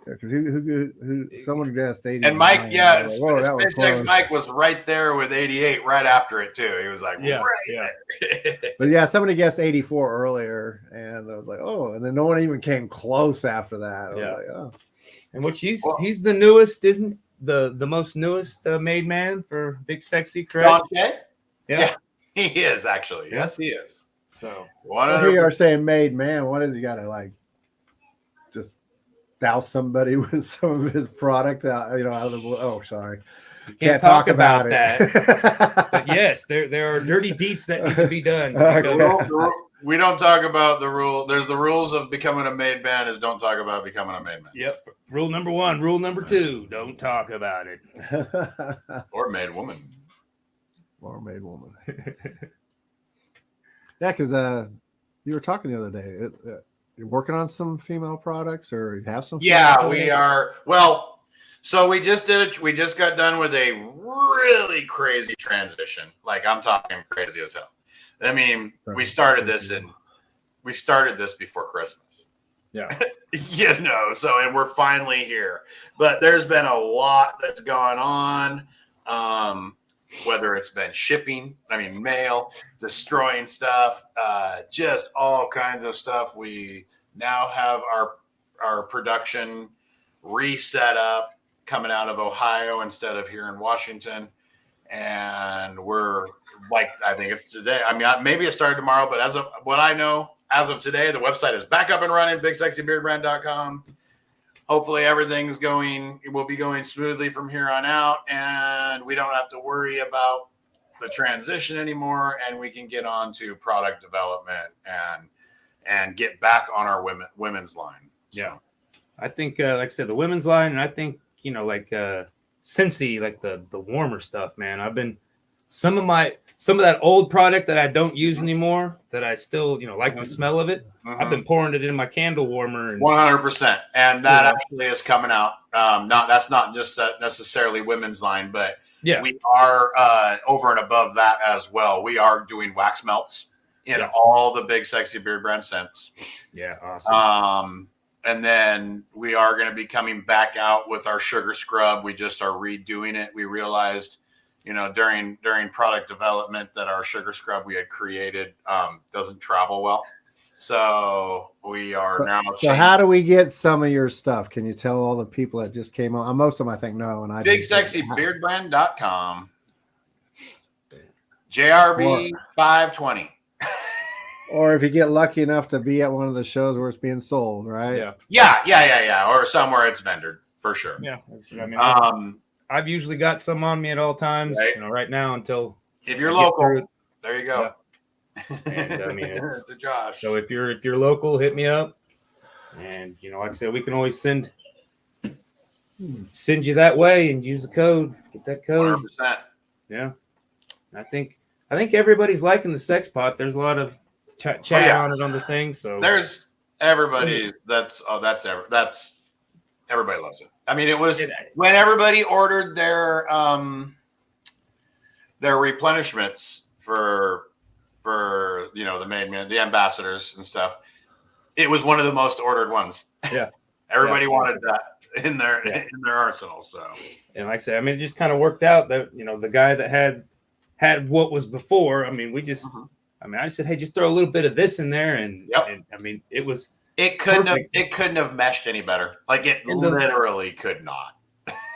Yeah, because who someone guessed 80. And Mike, SpaceX Mike was right there with 88 right after it too. He was like, yeah. But yeah, somebody guessed 84 earlier, and I was like, oh, and then no one even came close after that. I was like, oh. And which he's the newest, isn't the most newest made man for Big Sexy, correct? Yeah, he is actually. Yes, he is. So here you are saying made man. What is he got to like? Just douse somebody with some of his product out of the blue. Oh, sorry. Can't talk about that. But yes, there are dirty deeds that need to be done. We don't talk about the rule. There's the rules of becoming a made man is don't talk about becoming a made man. Yep. Rule number 1. Rule number 2, don't talk about it. Or made woman. Or made woman. Yeah, because you were talking the other day. You're working on some female products, or you have some? Yeah, we are. Well, so we just did it. We just got done with a really crazy transition. Like I'm talking crazy as hell. I mean, we started this before Christmas. Yeah. And we're finally here. But there's been a lot that's gone on. Whether it's been shipping, mail, destroying stuff, just all kinds of stuff. We now have our production reset up coming out of Ohio instead of here in Washington. And we're I think it's today. I mean, maybe it started tomorrow, but as of what I know, as of today, the website is back up and running, bigsexybeardbrand.com. Hopefully everything's will be going smoothly from here on out, and we don't have to worry about the transition anymore, and we can get on to product development and get back on our women's line. So. Yeah. I think, like I said, the women's line, and I think, like Scentsy, like the warmer stuff, man. I've been some of that old product that I don't use anymore that I still, like the smell of it. I've been pouring it in my candle warmer. 100%. And that actually is coming out. That's not just necessarily women's line, but we are over and above that as well. We are doing wax melts in all the Big Sexy Beard Brand scents. Yeah, awesome. And then we are going to be coming back out with our sugar scrub. We just are redoing it. We realized, during product development that our sugar scrub we had created doesn't travel well. So we are now. So how do we get some of your stuff? Can you tell all the people that just came on? Most of them I think know. And BigSexyBeardBrand.com. JRB 520. Or if you get lucky enough to be at one of the shows where it's being sold, right? Yeah. Or somewhere it's vendored for sure. Yeah. I mean, I've usually got some on me at all times, right now until. If you're local, there you go. Yeah. And I mean, it's to Josh. So if you're local, hit me up. And, like I said, we can always send you that way and use the code. Get that code. 100%. Yeah. I think everybody's liking the sex pot. There's a lot of chat on it on the thing. So there's everybody everybody loves it. I mean, it was when everybody ordered their replenishments for the main man, the ambassadors and stuff. It was one of the most ordered ones. Yeah. Everybody wanted that in their arsenal. So, and like I said, I mean, it just kind of worked out that, the guy that had what was before, I mean, I just said, hey, just throw a little bit of this in there. And I mean, it couldn't have meshed any better. Like it literally could not.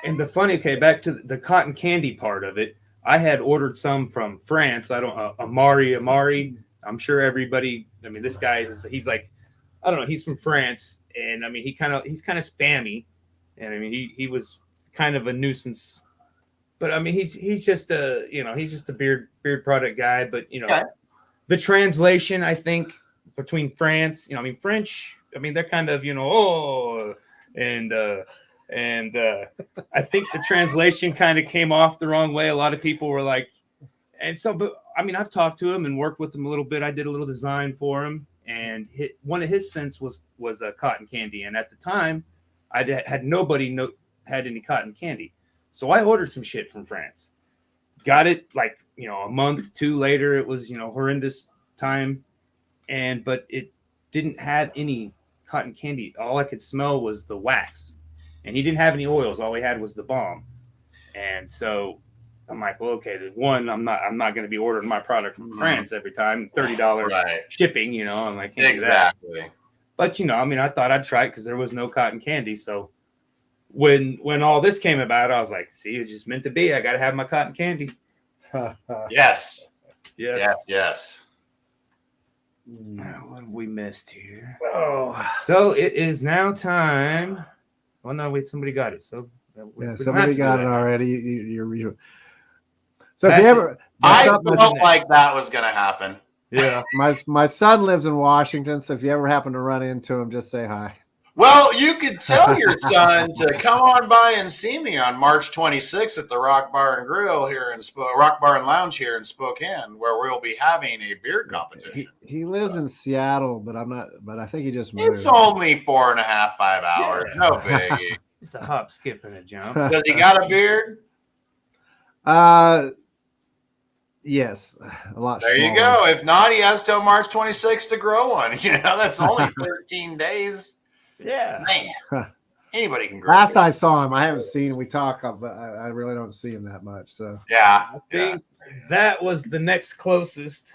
And the funny, back to the cotton candy part of it. I had ordered some from France. Amari. I'm sure everybody, I mean, this guy he's like, I don't know. He's from France. And I mean, he's kind of spammy. And I mean, he was kind of a nuisance, but I mean, he's just a beard product guy, but the translation, I think, between France, French, they're kind of, and I think the translation kind of came off the wrong way. A lot of people were like, and so, but I mean, I've talked to him and worked with him a little bit. I did a little design for him, and one of his scents was a cotton candy. And at the time, I had nobody had any cotton candy. So I ordered some shit from France, got it like, a month, 2 later, it was, horrendous time. But it didn't have any cotton candy. All I could smell was the wax, and he didn't have any oils. All he had was the balm. And so I'm like, well, okay, one, I'm not going to be ordering my product from France every time, $30 shipping, I'm like, can't exactly. Do that. But, I thought I'd try it because there was no cotton candy. So when all this came about, I was like, see, it's just meant to be. I got to have my cotton candy. Yes. What have we missed here? Oh, so it is now time. Oh no, wait, somebody got it. So somebody got it already. You're so if you ever, I felt like that was going to happen. Yeah, my son lives in Washington, so if you ever happen to run into him, just say hi. Well, you could tell your son to come on by and see me on March 26th at the Rock Bar and Grill here in Rock Bar and Lounge here in Spokane, where we'll be having a beard competition. He lives in Seattle, but I think he just moved. It's only 4.5, 5 hours. Yeah. No biggie. It's a hop, skip, and a jump. Does he got a beard? Yes, a lot. There you go. If not, he has till March 26th to grow one. That's only 13 days. Yeah, man. Anybody can grow. Last I saw him, I haven't seen him. We talk, but I really don't see him that much. So yeah, I think that was the next closest.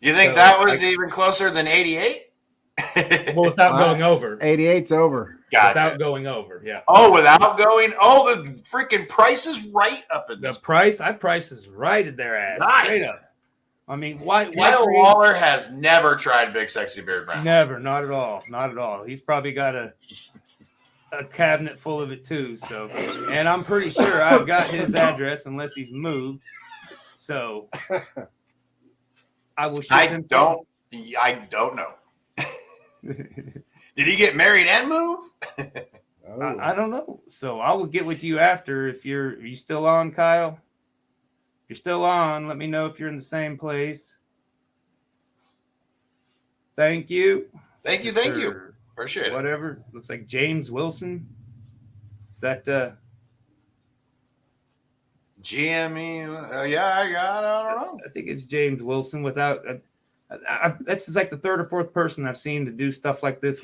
You think that was even closer than 88? Well, without going over. 88's over. Gotcha. Without going over, yeah. Oh, without going. Oh, the freaking price is right up in this. The price is right at their ass. Nice. Straight up. I mean, why Kyle Waller has never tried Big Sexy Beard Brown. Never, not at all. Not at all. He's probably got a cabinet full of it too. So, and I'm pretty sure I've got his address unless he's moved. So I will ship him. I don't know. Did he get married and move? I don't know. So I will get with you after. Are you still on, Kyle? If you're still on, let me know if you're in the same place. Thank you. Thank you. Appreciate it. Whatever. Looks like James Wilson. Is that GME? Yeah, I don't know. I think it's James Wilson without. This is like the third or fourth person I've seen to do stuff like this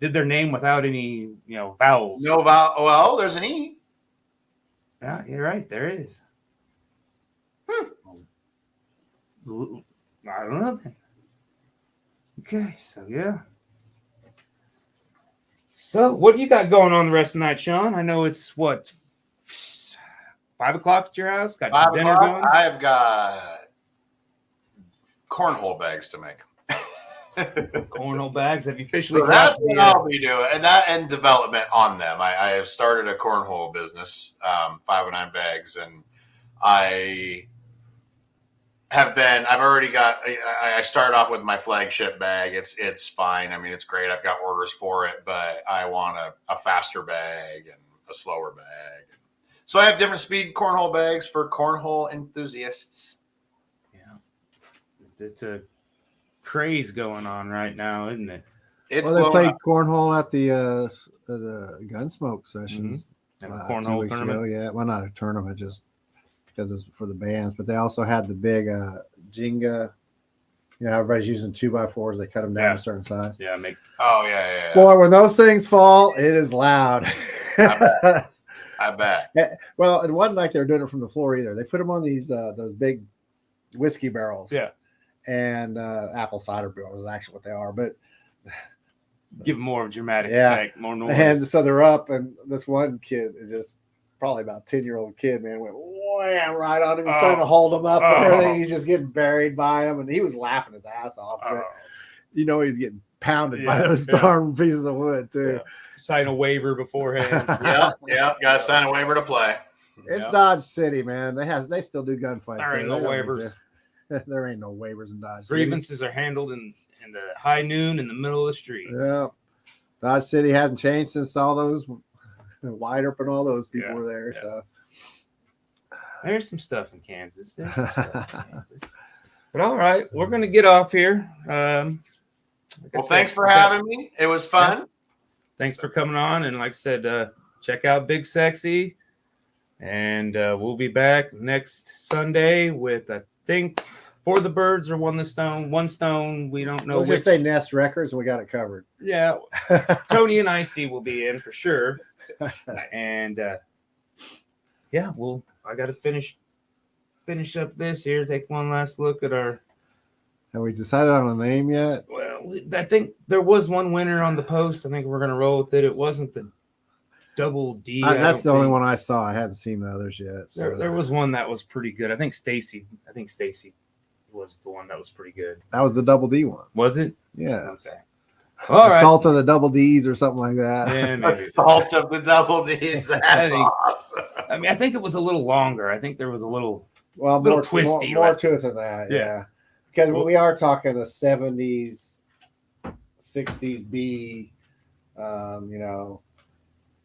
did their name without any vowels. No vowel. Well, there's an E. Yeah, you're right. There is. I don't know then. Okay, so yeah. So what do you got going on the rest of the night, Shawn? I know it's what 5 o'clock at your house. Got some dinner going. I've got cornhole bags to make. Cornhole bags. Have you officially? So that's what I'll be doing, and development on them. I have started a cornhole business, 509 bags, and I started off with my flagship bag. It's fine. I mean, it's great. I've got orders for it, but I want a faster bag and a slower bag. So I have different speed cornhole bags for cornhole enthusiasts. Yeah. It's a craze going on right now, isn't it? They played cornhole at the Gunsmoke sessions. Cornhole 2 weeks tournament. ago. Yeah, well, not a tournament, just because it's for the bands. But they also had the big Jenga. Everybody's using 2x4s. They cut them down to a certain size. Yeah, yeah. Boy, when those things fall, it is loud. I bet. Well, it wasn't like they were doing it from the floor either. They put them on these those big whiskey barrels. Yeah. And apple cider barrels is actually what they are, but give more of a dramatic effect, more noise. And so they're up, and this one kid, just probably about 10-year-old kid, man, went wham right on him. He's trying to hold him up and everything. He's just getting buried by him, and he was laughing his ass off. But he's getting pounded by those darn pieces of wood too. Yeah. Sign a waiver beforehand. Yep. Got to sign a waiver to play. It's Dodge City, man. They still do gunfights. There ain't no waivers. There ain't no waivers in Dodge Grievances City. are handled in the high noon in the middle of the street. Yeah. Dodge City hasn't changed since all those Wide Open, all those people were there. Yeah. So there's some stuff in Kansas. But all right, we're going to get off here. Thanks for having me. It was fun. Yeah. Thanks for coming on. And like I said, check out Big Sexy. And we'll be back next Sunday with, I think, For the Birds or One Stone. We don't know. Let's just say Nest Records, and we got it covered. Yeah. Tony and Icy will be in for sure. Nice. And I got to finish up this here. Take one last look at our. Have we decided on a name yet? Well, I think there was one winner on the post. I think we're going to roll with it. It wasn't the Double D. That's the only one I saw. I hadn't seen the others yet. So there was one that was pretty good. I think Stacy was the one that was pretty good. That was the Double D one. Was it? Yeah. Okay. All right. Assault of the Double D's or something like that. Yeah, maybe. Assault of the Double D's. That's awesome. I mean, I think it was a little longer. I think there was a little more twisty. More to it than that. Yeah. Because we are talking a 70s, 60s B,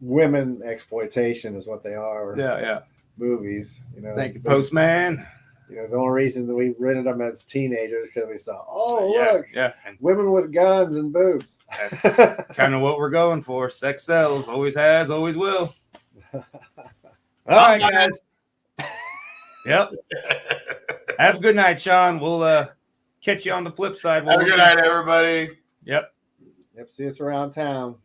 women exploitation is what they are. Yeah. Movies. Thank you, Postman. The only reason that we rented them as teenagers because we saw, look, and women with guns and boobs. That's kind of what we're going for. Sex sells, always has, always will. All right, guys. Yep. Have a good night, Shawn. We'll catch you on the flip side. Have a good night, everybody. Yep. See us around town.